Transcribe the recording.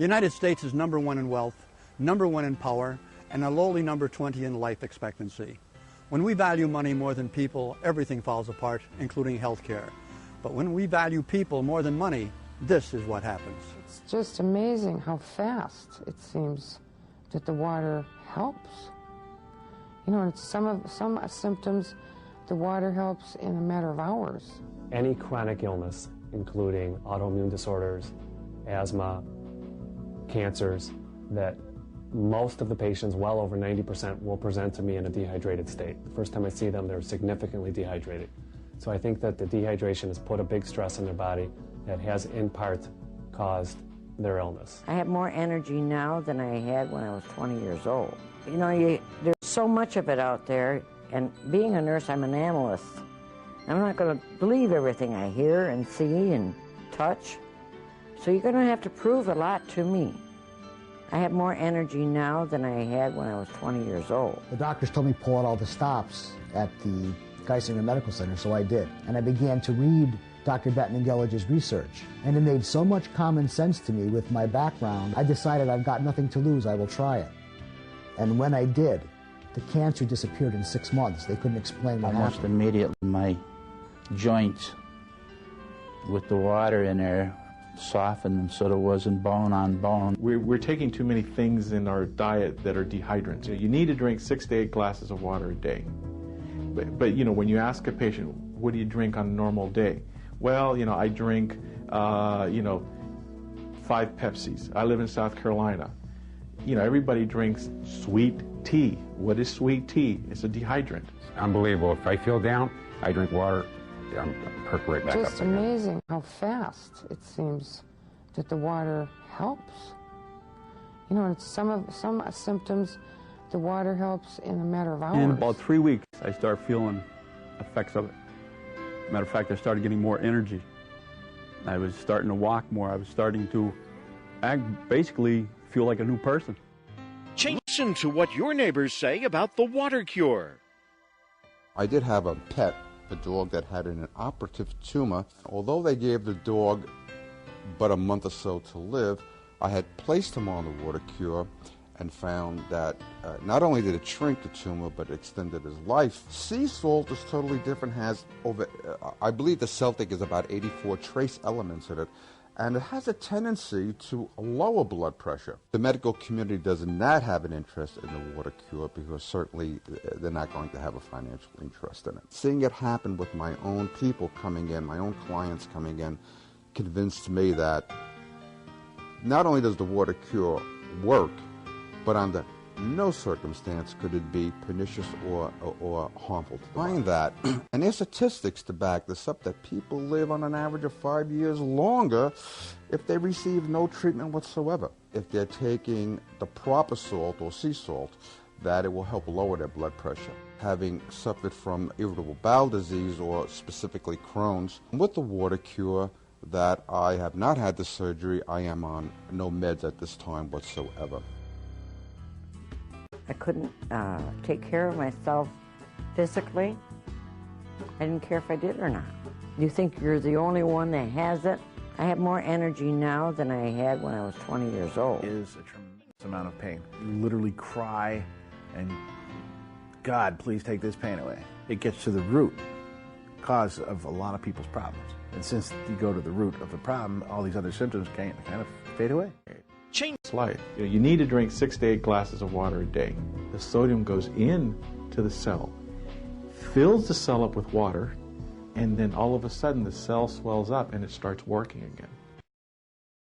The United States is #1 in wealth, #1 in power, and a lowly number 20 in life expectancy. When we value money more than people, everything falls apart, including health care. But when we value people more than money, this is what happens. It's just amazing how fast it seems that the water helps. You know, and some symptoms, the water helps in a matter of hours. Any chronic illness, including autoimmune disorders, asthma, cancers, that most of the patients, well over 90%, will present to me in a dehydrated state. The first time I see them, they're significantly dehydrated. So I think that the dehydration has put a big stress on their body that has, in part, caused their illness. I have more energy now than I had when I was 20 years old. You know, there's so much of it out there, and being a nurse, I'm an analyst. I'm not going to believe everything I hear and see and touch. So you're going to have to prove a lot to me. I have more energy now than I had when I was 20 years old. The doctors told me pull out all the stops at the Geisinger Medical Center, so I did. And I began to read Dr. Batman-Gellige's research. And it made so much common sense to me with my background, I decided I've got nothing to lose, I will try it. And when I did, the cancer disappeared in 6 months. They couldn't explain what Almost happened. immediately, my joints with the water in there softened so there wasn't bone on bone. We're taking too many things in our diet that are dehydrant's. You need to drink 6 to 8 glasses of water a day. But you know, when you ask a patient, what do you drink on a normal day? Well, you know, I drink, 5 Pepsis. I live in South Carolina. You know, everybody drinks sweet tea. What is sweet tea? It's a dehydrant. Unbelievable. If I feel down, I drink water. I'm perk right back up. Just amazing how fast it seems that the water helps. You know, and some symptoms, the water helps in a matter of hours. In about 3 weeks, I start feeling effects of it. Matter of fact, I started getting more energy. I was starting to walk more. I was starting to basically feel like a new person. Listen to what your neighbors say about the WaterCure. I did have a pet, a dog that had an operative tumor. Although they gave the dog but a month or so to live, I had placed him on the WaterCure and found that not only did it shrink the tumor, but it extended his life. Sea salt is totally different, has over, I believe the Celtic is about 84 trace elements in it, and it has a tendency to lower blood pressure. The medical community does not have an interest in the WaterCure because certainly they're not going to have a financial interest in it. Seeing it happen with my own people coming in, my own clients coming in, convinced me that not only does the WaterCure work, but under no circumstance could it be pernicious or harmful to the body. Find that, and there's statistics to back this up, that people live on an average of 5 years longer if they receive no treatment whatsoever. If they're taking the proper salt or sea salt, that it will help lower their blood pressure. Having suffered from irritable bowel disease or specifically Crohn's, with the WaterCure, that I have not had the surgery, I am on no meds at this time whatsoever. I couldn't take care of myself physically. I didn't care if I did or not. You think you're the only one that has it? I have more energy now than I had when I was 20 years old. It is a tremendous amount of pain. You literally cry and, God, please take this pain away. It gets to the root cause of a lot of people's problems. And since you go to the root of the problem, all these other symptoms kind of fade away. Change life. You need to drink 6 to 8 glasses of water a day. The sodium goes in to the cell, fills the cell up with water, and then all of a sudden the cell swells up and it starts working again.